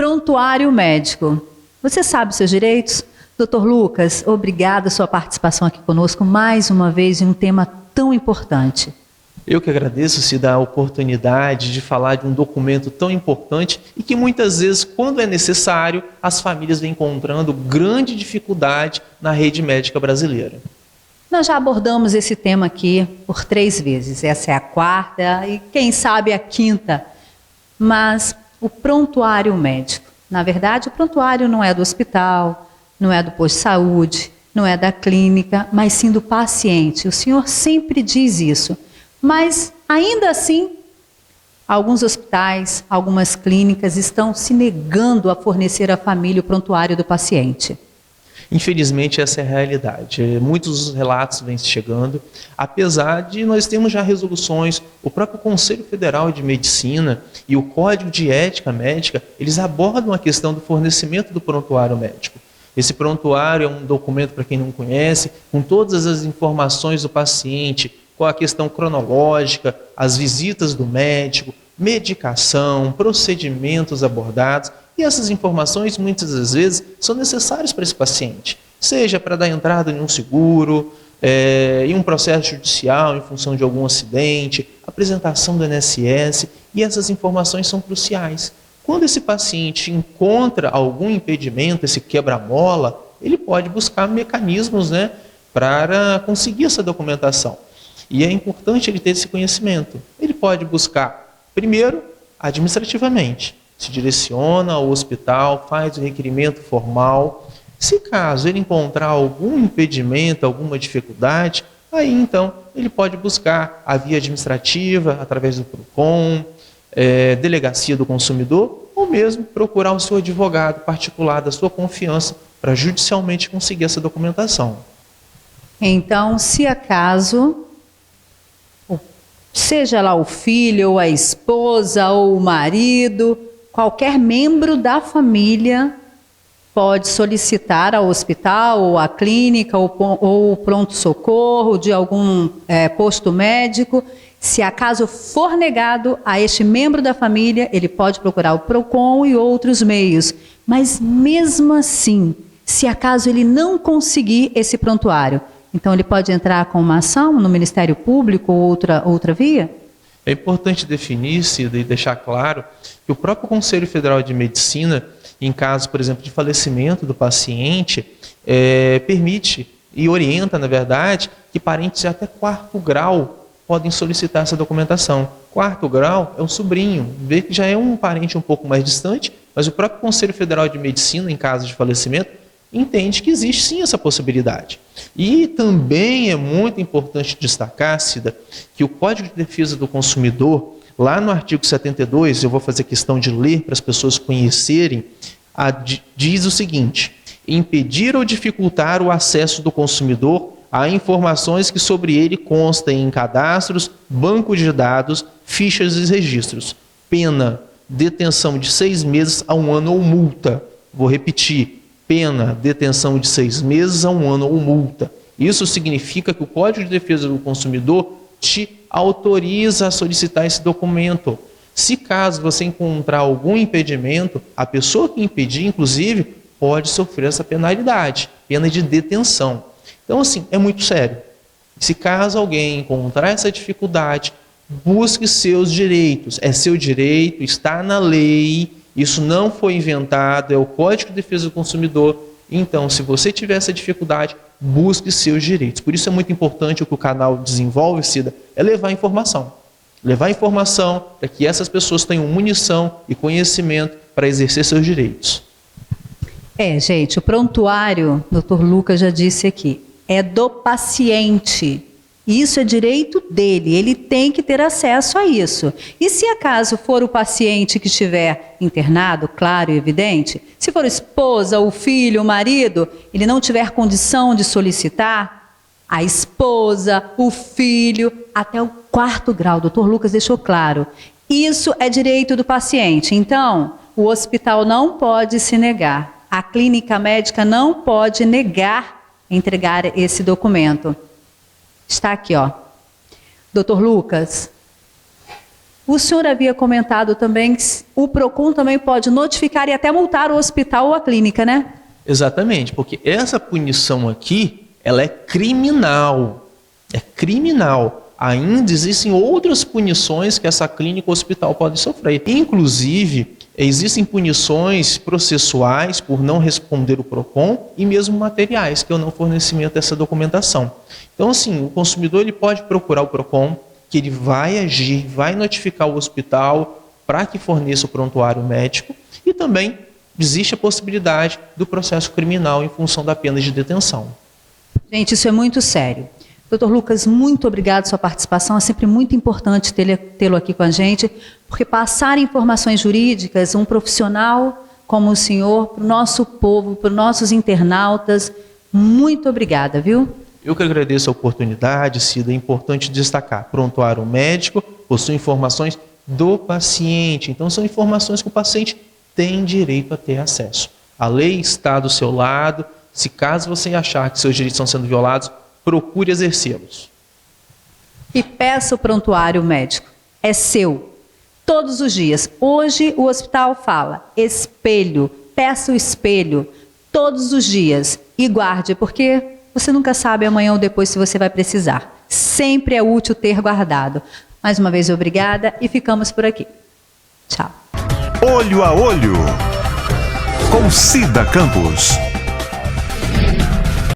Prontuário médico. Você sabe seus direitos? Dr. Lucas, obrigada a sua participação aqui conosco mais uma vez em um tema tão importante. Eu que agradeço, Cida, a oportunidade de falar de um documento tão importante e que muitas vezes, quando é necessário, as famílias vêm encontrando grande dificuldade na rede médica brasileira. Nós já abordamos esse tema aqui por 3 vezes. Essa é a 4ª e quem sabe a 5ª. Mas o prontuário médico. Na verdade, o prontuário não é do hospital, não é do posto de saúde, não é da clínica, mas sim do paciente. O senhor sempre diz isso. Mas, ainda assim, alguns hospitais, algumas clínicas estão se negando a fornecer à família o prontuário do paciente. Infelizmente, essa é a realidade. Muitos relatos vêm chegando, apesar de nós termos já resoluções, o próprio Conselho Federal de Medicina e o Código de Ética Médica, eles abordam a questão do fornecimento do prontuário médico. Esse prontuário é um documento, para quem não conhece, com todas as informações do paciente, com a questão cronológica, as visitas do médico, medicação, procedimentos abordados. E essas informações, muitas das vezes, são necessárias para esse paciente, seja para dar entrada em um seguro, em um processo judicial em função de algum acidente, apresentação do INSS, e essas informações são cruciais. Quando esse paciente encontra algum impedimento, esse quebra-mola, ele pode buscar mecanismos, para conseguir essa documentação. E é importante ele ter esse conhecimento. Ele pode buscar, primeiro, administrativamente. Se direciona ao hospital, faz o requerimento formal. Se caso ele encontrar algum impedimento, alguma dificuldade, aí então ele pode buscar a via administrativa, através do PROCON, delegacia do consumidor, ou mesmo procurar o seu advogado particular da sua confiança para judicialmente conseguir essa documentação. Então, se acaso, seja lá o filho, ou a esposa, ou o marido, qualquer membro da família pode solicitar ao hospital, ou à clínica, ou o pronto-socorro de algum posto médico. Se acaso for negado a este membro da família, ele pode procurar o PROCON e outros meios. Mas mesmo assim, se acaso ele não conseguir esse prontuário, então ele pode entrar com uma ação no Ministério Público ou outra via? É importante definir, Cida, e deixar claro que o próprio Conselho Federal de Medicina, em caso, por exemplo, de falecimento do paciente, permite e orienta, na verdade, que parentes de até 4º grau podem solicitar essa documentação. 4º grau é um sobrinho, vê que já é um parente um pouco mais distante, mas o próprio Conselho Federal de Medicina, em caso de falecimento, entende que existe sim essa possibilidade. E também é muito importante destacar, Cida, que o Código de Defesa do Consumidor, lá no artigo 72, eu vou fazer questão de ler para as pessoas conhecerem, diz o seguinte: impedir ou dificultar o acesso do consumidor a informações que sobre ele constem em cadastros, banco de dados, fichas e registros. Pena, detenção de 6 meses a 1 ano ou multa. Vou repetir. Pena, detenção de 6 meses a 1 ano ou multa. Isso significa que o Código de Defesa do Consumidor te autoriza a solicitar esse documento. Se caso você encontrar algum impedimento, a pessoa que impedir, inclusive, pode sofrer essa penalidade, pena de detenção. Então, assim, é muito sério. Se caso alguém encontrar essa dificuldade, busque seus direitos. É seu direito, está na lei. Isso não foi inventado, é o Código de Defesa do Consumidor. Então, se você tiver essa dificuldade, busque seus direitos. Por isso é muito importante o que o canal desenvolve, Cida, é levar informação. Levar informação para que essas pessoas tenham munição e conhecimento para exercer seus direitos. Gente, o prontuário, Dr. Lucas já disse aqui, é do paciente. Isso é direito dele, ele tem que ter acesso a isso. E se acaso for o paciente que estiver internado, claro e evidente, se for a esposa, o filho, o marido, ele não tiver condição de solicitar, a esposa, o filho, até o 4º grau, o doutor Lucas deixou claro. Isso é direito do paciente. Então, o hospital não pode se negar, a clínica médica não pode entregar esse documento. Está aqui, ó. Doutor Lucas, O senhor havia comentado também que o PROCON também pode notificar e até multar o hospital ou a clínica, né? Exatamente, porque essa punição aqui, ela é criminal. É criminal. Ainda existem outras punições que essa clínica ou hospital pode sofrer. Inclusive, existem punições processuais por não responder o PROCON e mesmo materiais, que é o não fornecimento dessa documentação. Então, assim, o consumidor ele pode procurar o PROCON, que ele vai agir, vai notificar o hospital para que forneça o prontuário médico, e também existe a possibilidade do processo criminal em função da pena de detenção. Gente, isso é muito sério. Dr. Lucas, muito obrigado pela sua participação. É sempre muito importante tê-lo aqui com a gente, porque passar informações jurídicas, um profissional como o senhor, para o nosso povo, para os nossos internautas, muito obrigada, viu? Eu que agradeço a oportunidade, Cida. É importante destacar, prontuário médico possui informações do paciente. Então, são informações que o paciente tem direito a ter acesso. A lei está do seu lado. Se caso você achar que seus direitos estão sendo violados, procure exercê-los. E peça o prontuário médico. É seu. Todos os dias. Hoje o hospital fala espelho. Peça o espelho. Todos os dias. E guarde, porque você nunca sabe amanhã ou depois se você vai precisar. Sempre é útil ter guardado. Mais uma vez, obrigada e ficamos por aqui. Tchau. Olho a Olho, com Cida Campos.